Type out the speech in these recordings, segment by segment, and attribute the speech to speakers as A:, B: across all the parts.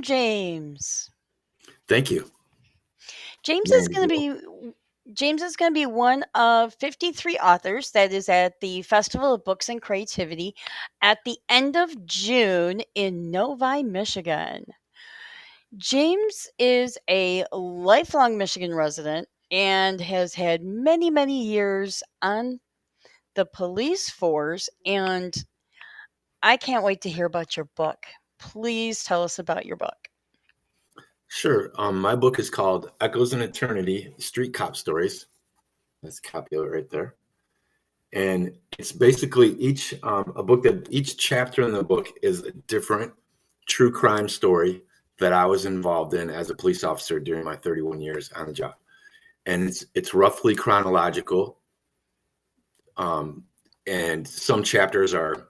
A: James.
B: Thank you.
A: James is
B: Man,
A: going to be one of 53 authors that is at the Festival of Books and Creativity at the end of June in Novi, Michigan. James is a lifelong Michigan resident and has had many, many years on the police force. And I can't wait to hear about your book. Please tell us about your book.
B: sure. My book is called Echoes in Eternity, Street Cop Stories. That's a copy of it right there. And it's basically each chapter in the book is a different true crime story that I was involved in as a police officer during my 31 years on the job. And it's roughly chronological. And some chapters are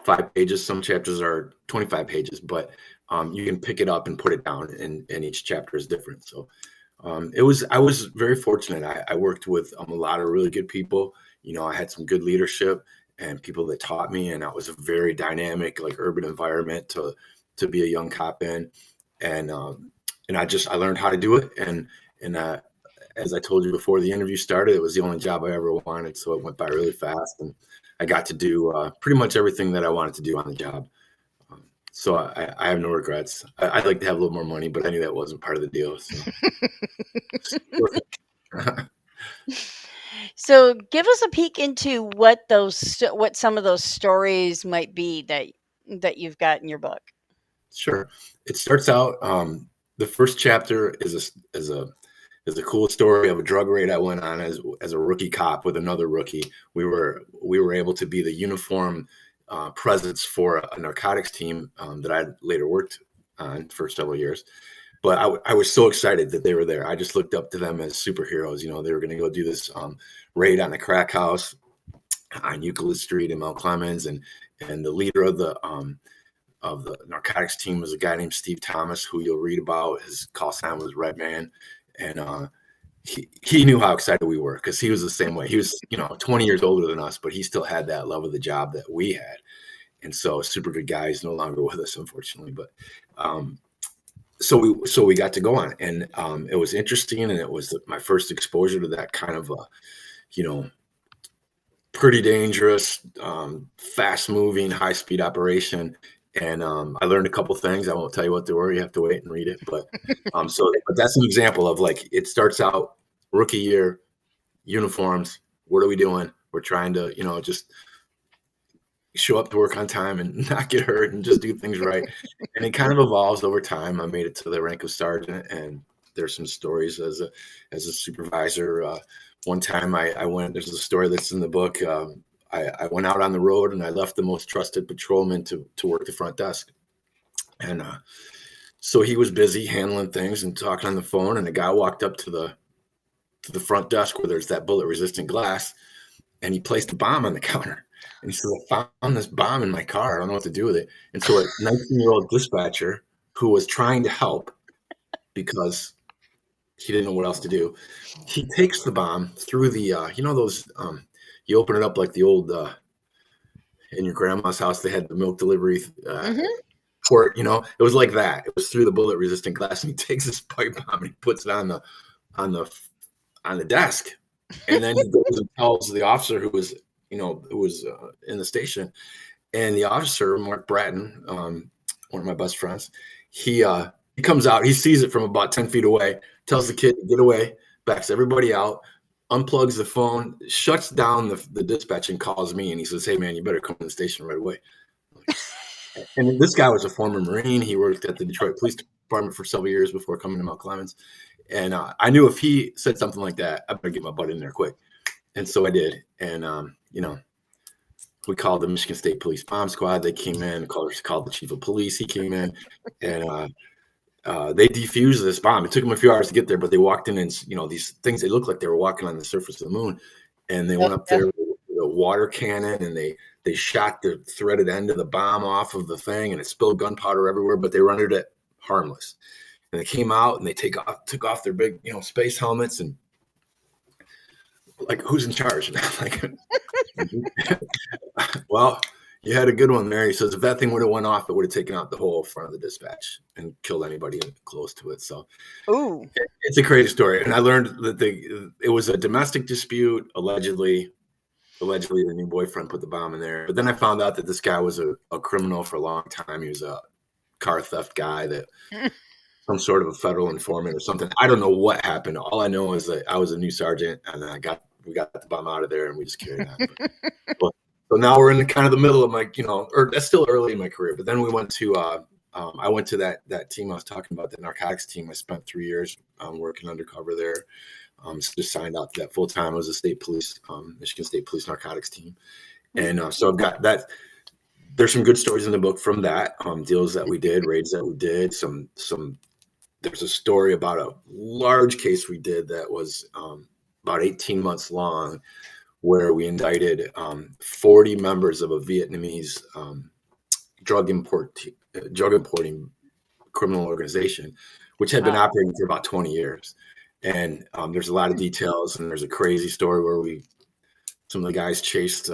B: 5 pages, some chapters are 25 pages, but you can pick it up and put it down, and each chapter is different. So I was very fortunate. I worked with a lot of really good people. I had some good leadership and people that taught me, and that was a very dynamic, like urban environment to be a young cop in. And I learned how to do it. And as I told you before the interview started, it was the only job I ever wanted. So it went by really fast, and I got to do pretty much everything that I wanted to do on the job. So I have no regrets. I'd like to have a little more money, but I knew that wasn't part of the deal. So.
A: So give us a peek into what some of those stories might be that you've got in your book.
B: Sure. It starts out. The first chapter is a cool story of a drug raid I went on as a rookie cop with another rookie. We were able to be the uniform presence for a narcotics team that I later worked on for several years. But I was so excited that they were there. I just looked up to them as superheroes. They were going to go do this raid on the crack house on Euclid Street in Mount Clemens, and the leader of the narcotics team was a guy named Steve Thomas, who you'll read about. His call sign was Red Man, and he knew how excited we were because he was the same way. He was 20 years older than us, but he still had that love of the job that we had. And so, super good guy. He's no longer with us, unfortunately, but. So we got to go on, and it was interesting, and it was my first exposure to that kind of pretty dangerous, fast moving, high speed operation. And I learned a couple things. I won't tell you what they were. You have to wait and read it. But but that's an example of, like, it starts out rookie year, uniforms. What are we doing? We're trying to just show up to work on time and not get hurt and just do things right. And it kind of evolves over time. I made it to the rank of sergeant, and there's some stories as a supervisor. One time I went, there's a story that's in the book. I went out on the road, and I left the most trusted patrolman to work the front desk. And so he was busy handling things and talking on the phone, and a guy walked up to the front desk where there's that bullet resistant glass, and he placed a bomb on the counter. And he said, I found this bomb in my car. I don't know what to do with it. And so a 19-year-old dispatcher who was trying to help because he didn't know what else to do, he takes the bomb through the, those, you open it up like the old, in your grandma's house, they had the milk delivery port, it was like that. It was through the bullet resistant glass, and he takes this pipe bomb and he puts it on the desk. And then he goes and tells the officer who was in the station, and the officer, Mark Bratton, one of my best friends, he comes out, he sees it from about 10 feet away, tells the kid to get away, backs everybody out, unplugs the phone, shuts down the dispatch, and calls me, and he says, hey man, you better come to the station right away. And this guy was a former Marine. He worked at the Detroit Police Department for several years before coming to Mount Clemens. And I knew if he said something like that, I better get my butt in there quick. And so I did. And, we called the Michigan State Police Bomb Squad. They came in, called the chief of police. He came in, and they defused this bomb. It took them a few hours to get there, but they walked in, and these things, they looked like they were walking on the surface of the moon. And they went up there with a water cannon, and they shot the threaded end of the bomb off of the thing, and it spilled gunpowder everywhere, but they rendered it harmless. And they came out, and they took off their big space helmets, and like, who's in charge? Like, well, You had a good one there. He says if that thing would have went off, it would have taken out the whole front of the dispatch and killed anybody close to it. So
A: Ooh.
B: it's a crazy story. And I learned that it was a domestic dispute, allegedly. Allegedly, the new boyfriend put the bomb in there. But then I found out that this guy was a criminal for a long time. He was a car theft guy, that some sort of a federal informant or something. I don't know what happened. All I know is that I was a new sergeant, and then we got the bomb out of there, and we just carried on. But so now we're in kind of the middle of my, or that's still early in my career. But then we went to I went to that team I was talking about, the narcotics team. I spent 3 years working undercover there. So just signed out to that full time. I was a state police, Michigan State Police narcotics team, and so I've got that. There's some good stories in the book from that, deals that we did, raids that we did. There's a story about a large case we did that was about 18 months long, where we indicted 40 members of a Vietnamese drug importing criminal organization, which had been
A: Wow.
B: operating for about 20 years. And there's a lot of details, and there's a crazy story where some of the guys chased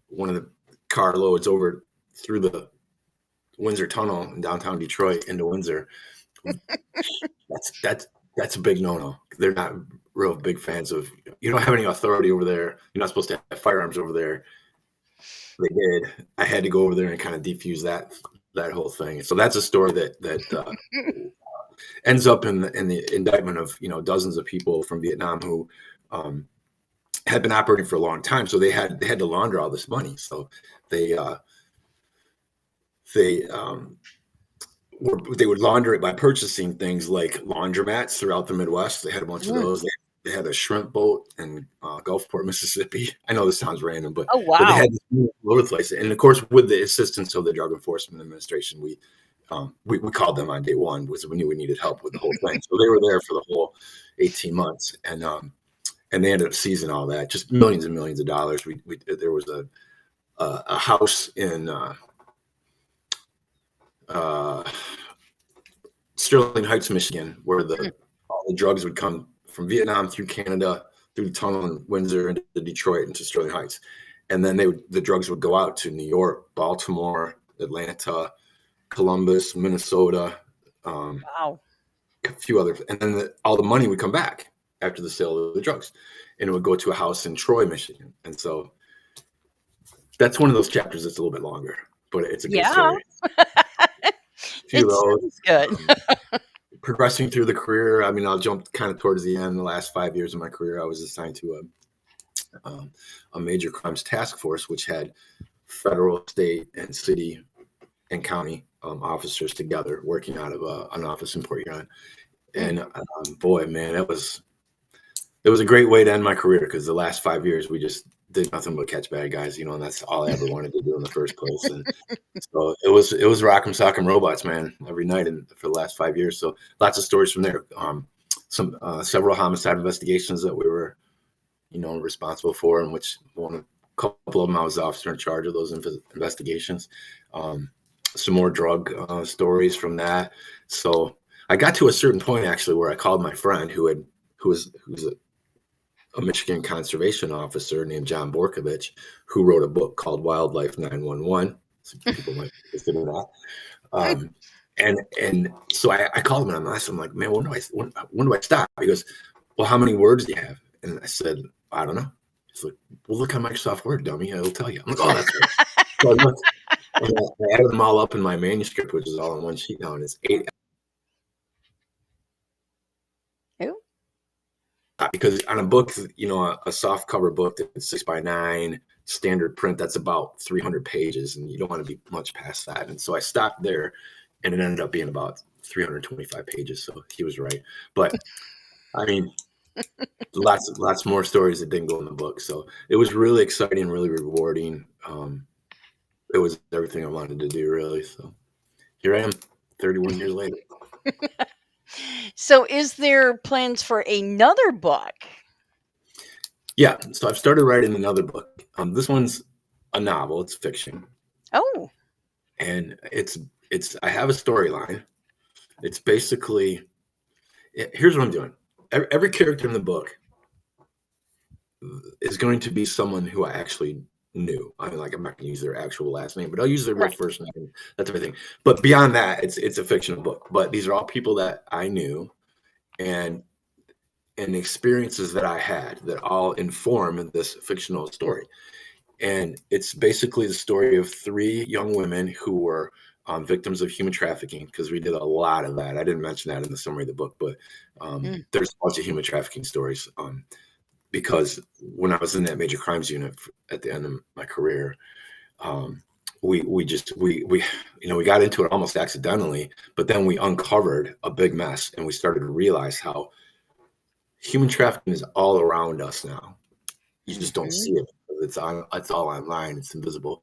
B: one of the carloads over through the Windsor Tunnel in downtown Detroit into Windsor. That's a big no-no. They're not real big fans of. You don't have any authority over there. You're not supposed to have firearms over there. They did. I had to go over there and kind of defuse that whole thing. So that's a story that ends up in the indictment of dozens of people from Vietnam who had been operating for a long time. So they had to launder all this money. So they would launder it by purchasing things like laundromats throughout the Midwest. They had a bunch of
A: Mm.
B: those. They had a shrimp boat in Gulfport, Mississippi. I know this sounds random, but
A: Oh,
B: they
A: wow.
B: had this all over the place. And of course, with the assistance of the Drug Enforcement Administration, we called them on day one because we knew we needed help with the whole thing. So they were there for the whole 18 months, and they ended up seizing all that, just millions and millions of dollars. There was a house in Sterling Heights, Michigan, where all the drugs would come from Vietnam through Canada, through the tunnel in Windsor into Detroit into Sterling Heights, and then the drugs would go out to New York, Baltimore, Atlanta, Columbus, Minnesota,
A: Wow.
B: a few others, and then all the money would come back after the sale of the drugs, and it would go to a house in Troy, Michigan. And so that's one of those chapters that's a little bit longer, but it's a good
A: Yeah.
B: story. A few of
A: It
B: those.
A: sounds good.
B: Progressing through the career, I mean, I'll jump kind of towards the end. The last 5 years of my career, I was assigned to a major crimes task force, which had federal, state, and city and county officers together working out of an office in Port Huron. And boy, man, it was a great way to end my career, because the last 5 years we just did nothing but catch bad guys, and that's all I ever wanted to do in the first place. And so it was rock'em sock'em robots, man, every night and for the last 5 years. So lots of stories from there. Several homicide investigations that we were, responsible for, in which a couple of them I was the officer in charge of those investigations. Some more drug stories from that. So I got to a certain point actually where I called my friend who's a Michigan conservation officer named John Borkovich, who wrote a book called Wildlife 911. Some people might be interested in that. And so I called him and I asked him, like, man, when do I stop? He goes, well, how many words do you have? And I said, I don't know. He's like, well, look on Microsoft Word, dummy. It'll tell you. I'm like, oh, that's right. So I added them all up in my manuscript, which is all on one sheet now, and it's 8.
A: Ooh.
B: Because on a book, a soft cover book that's 6x9 standard print, that's about 300 pages, and you don't want to be much past that. And so I stopped there, and it ended up being about 325 pages. So he was right. But I mean, lots more stories that didn't go in the book. So it was really exciting, really rewarding. It was everything I wanted to do, really. So here I am, 31 years later.
A: So, is there plans for another book?
B: Yeah, so I've started writing another book. This one's a novel. It's fiction,
A: Oh.
B: and I have a storyline. It's basically, here's what I'm doing. Every character in the book is going to be someone who I actually knew. I mean, like, I'm not going to use their actual last name, but I'll use their real
A: Right.
B: first name, that type of thing. But beyond that, it's a fictional book. But these are all people that I knew, and experiences that I had that all inform this fictional story. And it's basically the story of three young women who were victims of human trafficking, because we did a lot of that. I didn't mention that in the summary of the book, but
A: Mm.
B: there's a bunch of human trafficking stories. Because when I was in that major crimes unit at the end of my career, um, we we got into it almost accidentally, but then we uncovered a big mess, and we started to realize how human trafficking is all around us now. You just don't
A: Mhm.
B: see it. It's all online. It's invisible.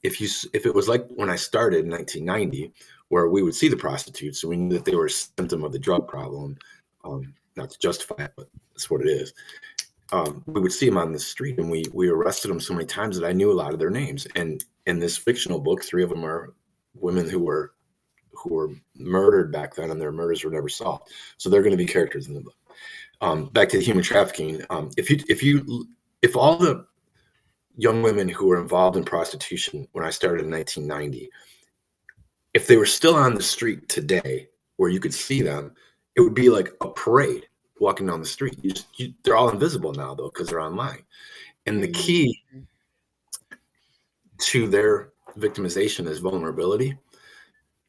B: If it was like when I started in 1990, where we would see the prostitutes, and we knew that they were a symptom of the drug problem, not to justify it, but that's what it is. We would see them on the street, and we arrested them so many times that I knew a lot of their names. And in this fictional book, three of them are women who were murdered back then, and their murders were never solved. So they're going to be characters in the book. Back to the human trafficking. If all the young women who were involved in prostitution when I started in 1990, if they were still on the street today, where you could see them, it would be like a parade walking down the street. They're all invisible now, though, because they're online. And the
A: Mhm.
B: key to their victimization is vulnerability.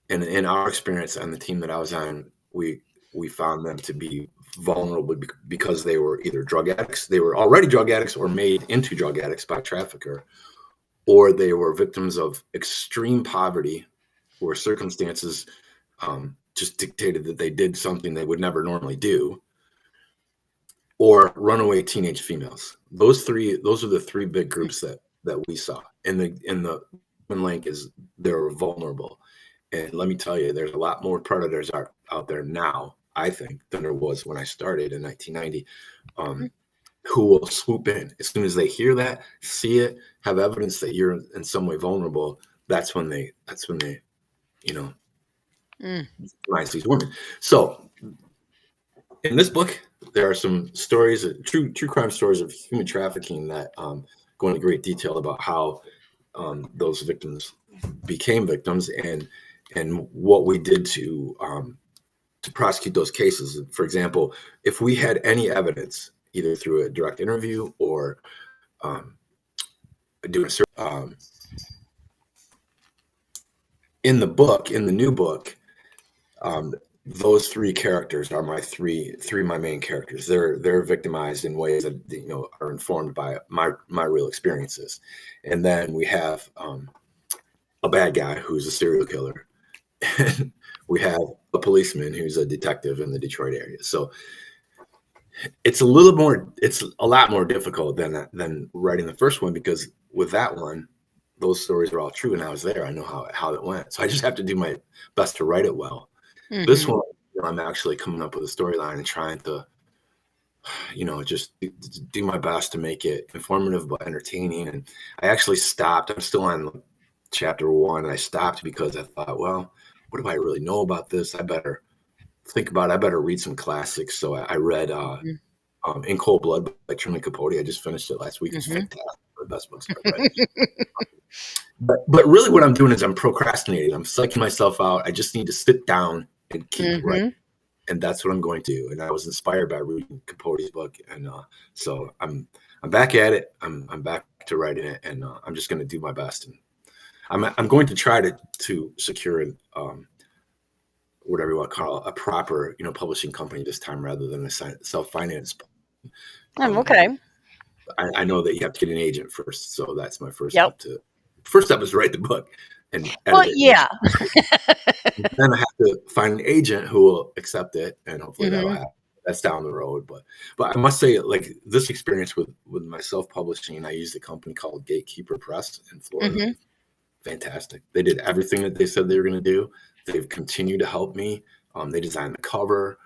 B: And in our experience on the team that I was on, we found them to be vulnerable because they were either drug addicts, they were already drug addicts or made into drug addicts by a trafficker, or they were victims of extreme poverty, where circumstances just dictated that they did something they would never normally do, or runaway teenage females. Those are the three big groups that we saw. And the link is they're vulnerable. And let me tell you, there's a lot more predators out there now, I think, than there was when I started in 1990,
A: Mm.
B: who will swoop in as soon as they hear that, see it, have evidence that you're in some way vulnerable. That's when they, you know,
A: Mm.
B: recognize these women. So in this book, there are some stories, true crime stories of human trafficking that go into great detail about how those victims became victims, and what we did to prosecute those cases. For example, if we had any evidence, either through a direct interview or um, doing a search, in the new book, um, those three characters are my my main characters. They're victimized in ways that are informed by my real experiences. And then we have a bad guy who's a serial killer, and we have a policeman who's a detective in the Detroit area. So it's a lot more difficult than writing the first one, because with that one, those stories are all true, and I was there. I know how it went. So I just have to do my best to write it well. This
A: Mhm.
B: one, I'm actually coming up with a storyline and trying to, just do my best to make it informative but entertaining. And I actually stopped. I'm still on chapter one, and I stopped because I thought, well, what do I really know about this? I better think about it. I better read some classics. So I read
A: Mhm.
B: In Cold Blood by Truman Capote. I just finished it last week. It's
A: Mhm.
B: fantastic. One of the best books I've read. But really, what I'm doing is I'm procrastinating. I'm psyching myself out. I just need to sit down and keep writing,
A: Mhm.
B: and that's what I'm going to do. And I was inspired by reading Capote's book, and so I'm back at it. I'm back to writing it, and I'm just going to do my best. And I'm going to try to secure whatever you want to call it, a proper publishing company this time, rather than a self finance. Um,
A: Okay.
B: I know that you have to get an agent first, so that's my first
A: Yep.
B: step. First step is write the book and
A: Well,
B: edit it and make
A: yeah.
B: sure. Then I have to find an agent who will accept it, and hopefully that'll
A: Mhm.
B: happen. That's down the road, but I must say, like, this experience with my self publishing, I used a company called Gatekeeper Press in Florida.
A: Mhm.
B: Fantastic. They did everything that they said they were going to do. They've continued to help me. They designed the cover.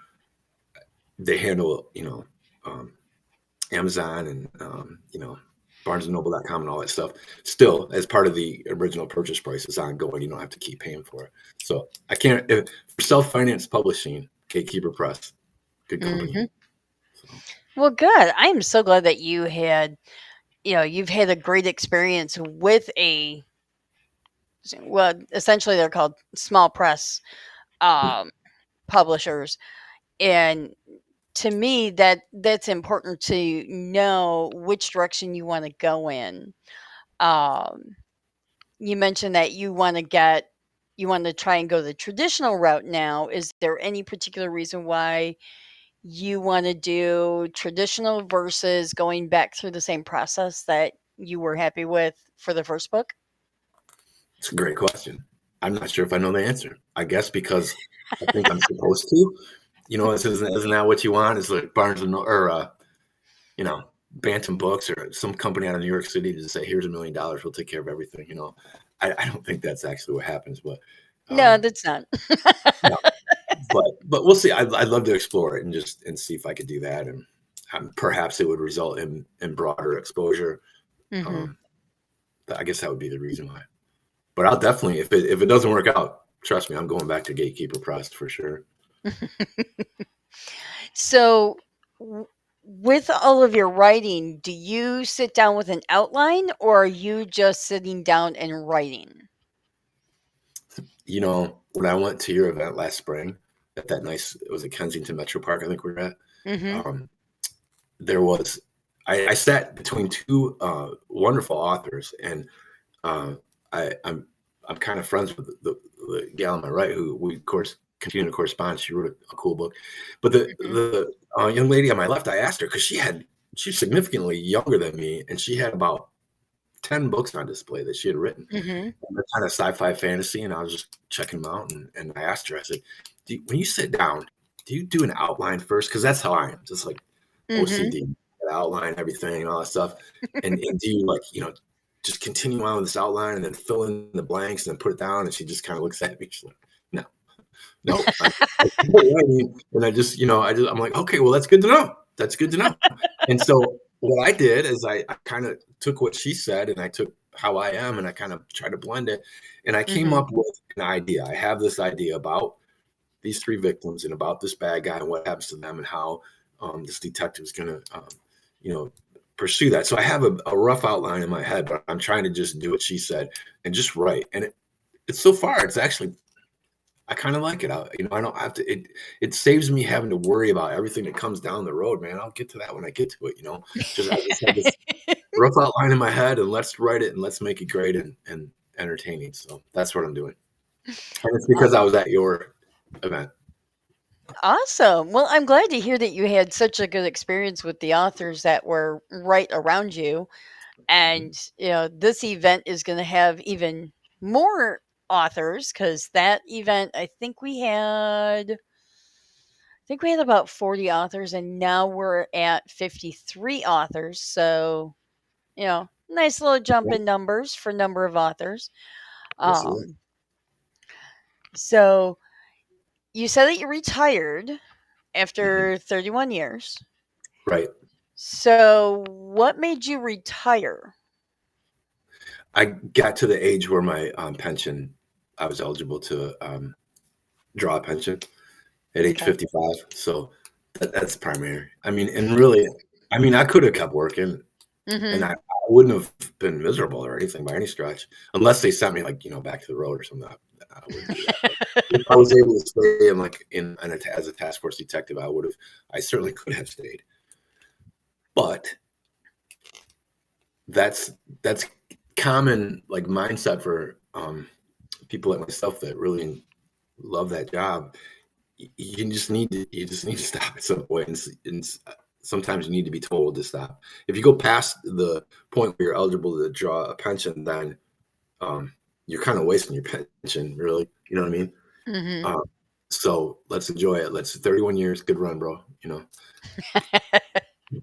B: They handle um, Amazon and BarnesandNoble.com and all that stuff. Still, as part of the original purchase price, is ongoing. You don't have to keep paying for it. So I can't for self-finance publishing. Gatekeeper Press, good company.
A: Mhm.
B: So
A: Well, good. I am so glad that you had you've had a great experience with a, well, essentially they're called small press um, publishers, and to me that's important to know which direction you want to go in. Um, you mentioned that you want to try and go the traditional route now. Is there any particular reason why you want to do traditional versus going back through the same process that you were happy with for the first book?
B: It's a great question. I'm not sure if I know the answer. I guess because I think I'm supposed to. Isn't that what you want? Is like Barnes and or Bantam Books or some company out of New York City to say, "Here's $1 million. We'll take care of everything." I don't think that's actually what happens, but
A: No,
B: um,
A: that's not.
B: no. But we'll see. I'd love to explore it and just see if I could do that, and perhaps it would result in broader exposure.
A: Hmm.
B: Um, I guess that would be the reason why. But I'll definitely, if it doesn't work out, trust me, I'm going back to Gatekeeper Press for sure.
A: So, w- with all of your writing, do you sit down with an outline or are you just sitting down and writing?
B: When I went to your event last spring at that nice, it was at Kensington Metro Park, I think we're at.
A: Hmm.
B: Um, there was, I sat between two wonderful authors, and uh, I'm kind of friends with the gal on my right who we of course continue to correspond. She wrote a cool book, but
A: Hmm.
B: the young lady on my left, I asked her because she's significantly younger than me, and she had about 10 books on display that she had written.
A: Hmm.
B: And they're kind of sci-fi fantasy, and I was just checking them out, and I asked her, I said, when you sit down, do you do an outline first? Because that's how I am, just like
A: Hmm.
B: OCD, outline everything and all that stuff. And do you like, just continue on with this outline and then fill in the blanks and then put it down? And she just kind of looks at me. She's like, no, no. And I'm like, okay, well, that's good to know. That's good to know. And so what I did is I kind of took what she said and I took how I am and I kind of tried to blend it. And I came
A: Hmm.
B: up with an idea. I have this idea about these three victims and about this bad guy and what happens to them and how this detective is going to, you know, pursue that. So I have a rough outline in my head, but I'm trying to just do what she said and just write. And it's so far, it's actually, I kind of like it. I don't have to, it saves me having to worry about everything that comes down the road, man. I'll get to that when I get to it, just, I just have this rough outline in my head and let's write it and let's make it great and entertaining. So that's what I'm doing. And it's because I was at your event.
A: Awesome. Well, I'm glad to hear that you had such a good experience with the authors that were right around you. And, this event is going to have even more authors because that event, I think we had about 40 authors, and now we're at 53 authors. So, nice little jump in numbers for number of authors.
B: Yes, it is.
A: Um, so you said that you retired
B: Mhm.
A: after 31 years.
B: Right.
A: So, what made you retire?
B: I got to the age where my pension, I was eligible to draw a pension at age
A: Okay.
B: 55. So that's primary. I mean, and really, I mean, I could have kept working and
A: Mhm.
B: I wouldn't have been miserable or anything by any stretch, unless they sent me like, back to the road or something. I wouldn't do that. But if I was able to stay in like as a task force detective, I certainly could have stayed. But that's, that's common like mindset for people like myself that really love that job. You just need to stop at some point, and sometimes you need to be told to stop. If you go past the point where you're eligible to draw a pension, then um, you're kind of wasting your pension, really. You know what I mean?
A: Mhm.
B: Um, so let's enjoy it. Let's 31 years, good run, bro.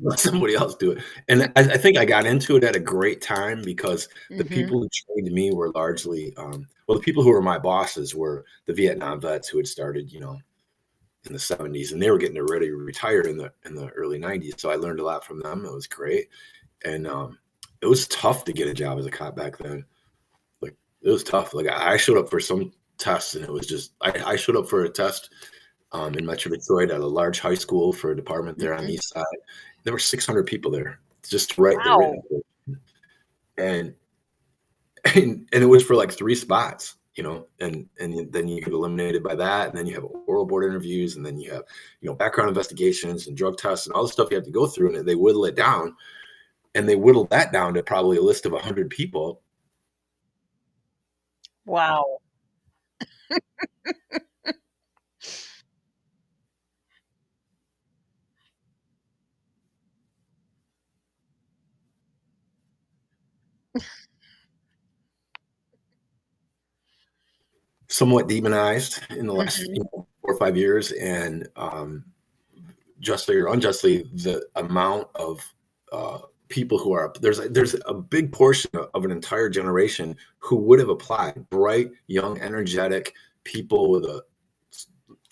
B: Let somebody else do it. And I think I got into it at a great time because the
A: Mhm.
B: people who trained me were largely, the people who were my bosses were the Vietnam vets who had started, in the 70s, and they were getting ready to retire in the early 90s. So I learned a lot from them. It was great. And it was tough to get a job as a cop back then. Like it was tough. Like I showed up for some tests and it was just, I showed up for a test in Metro Detroit at a large high school for a department there on the
A: Mhm.
B: east side. There were 600 people there just to write the written
A: Wow.
B: report. and and it was for like 3 spots, and then you get eliminated by that, and then you have oral board interviews, and then you have, background investigations and drug tests and all the stuff you have to go through, and they whittle it down, and they whittled that down to probably a list of 100 people.
A: Wow.
B: Somewhat demonized in the last,
A: Mhm.
B: 4 or 5 years, and, justly or unjustly, the amount of people who are there's a big portion of an entire generation who would have applied, bright, young, energetic people with a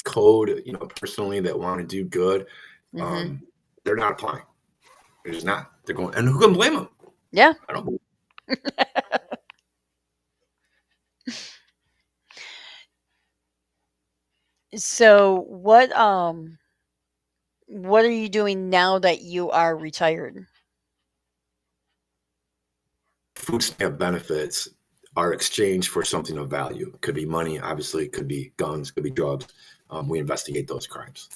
B: code, personally, that want to do good.
A: Mhm.
B: Um, they're not applying. They're just not. They're going, and who can blame them?
A: Yeah.
B: I don't.
A: So what are you doing now that you are retired?
B: Food stamp benefits are exchanged for something of value. It could be money, obviously. It could be guns. Could be drugs. We investigate those crimes.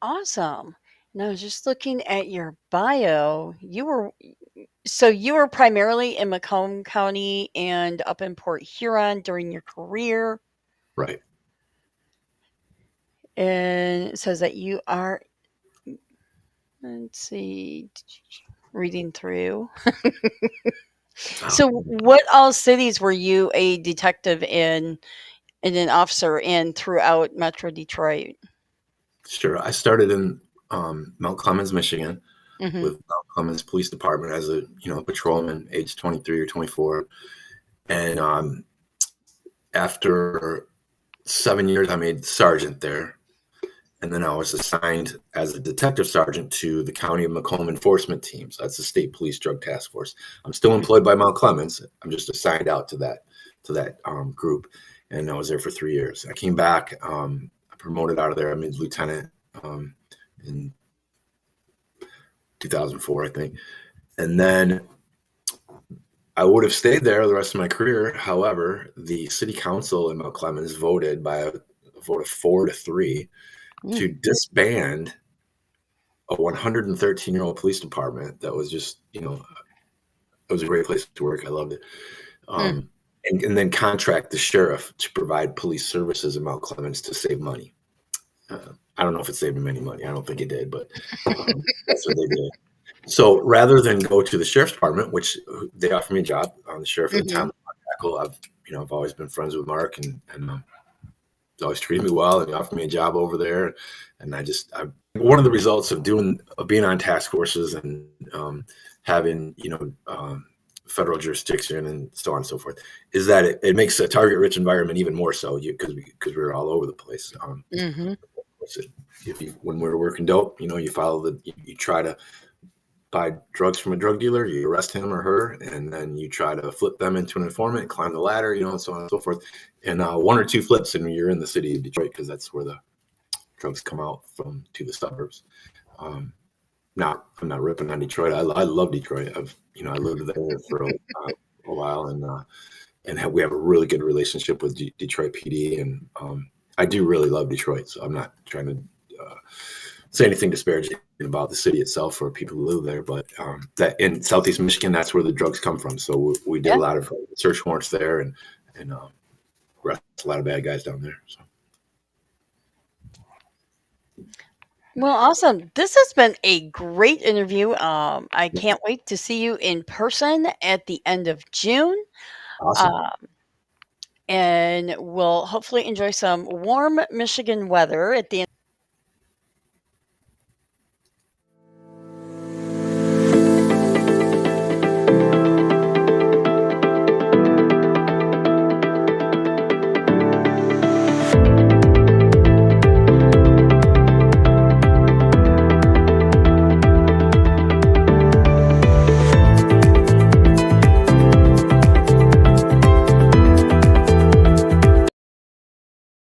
A: Awesome. And I was just looking at your bio. You were primarily in Macomb County and up in Port Huron during your career.
B: Right.
A: And it says that you are, let's see, reading through.
B: Oh,
A: So, what all cities were you a detective in and an officer in throughout Metro Detroit?
B: sure. I started in Mount Clemens, Michigan,
A: Hmm.
B: with Mount Clemens Police Department as a patrolman, age 23 or 24, and after 7 years, I made sergeant there, and then I was assigned as a detective sergeant to the County of Macomb Enforcement Team. So that's the State Police Drug Task Force. I'm still employed by Mount Clemens. I'm just assigned out to that group, and I was there for 3 years. I came back, I promoted out of there. I made lieutenant in 2004, I think, and then I would have stayed there the rest of my career. However, the city council in Mount Clemens voted by a vote of 4-3
A: Mm.
B: to disband a 113-year-old police department that was just, it was a great place to work. I loved it.
A: Hmm.
B: And then contract the sheriff to provide police services in Mount Clemens to save money. I don't know if it saved him any money. I don't think it did, but that's what they did. So rather than go to the sheriff's department, which they offered me a job, the sheriff at the
A: Hmm.
B: time, I've always been friends with Mark, and he's always treated me well, and he offered me a job over there. And one of the results of being on task forces and having federal jurisdiction and so on and so forth is that it makes a target rich environment even more so, because we were all over the place.
A: Hmm.
B: When we were working dope, you follow you try to buy drugs from a drug dealer, you arrest him or her, and then you try to flip them into an informant, climb the ladder, and so on and so forth. And one or two flips, and you're in the city of Detroit, because that's where the drugs come out from to the suburbs. Um, Now, I'm not ripping on Detroit. I love Detroit. I lived there for a while, and we have a really good relationship with Detroit PD, and I do really love Detroit. So I'm not trying to say anything disparaging about the city itself or people who live there, but that in Southeast Michigan, that's where the drugs come from. So we did a
A: Yeah.
B: lot of search warrants there, and arrested a lot of bad guys down there. So
A: Well, awesome. This has been a great interview. I
B: yeah,
A: can't wait to see you in person at the end of June.
B: awesome.
A: Uh, and we'll hopefully enjoy some warm Michigan weather at the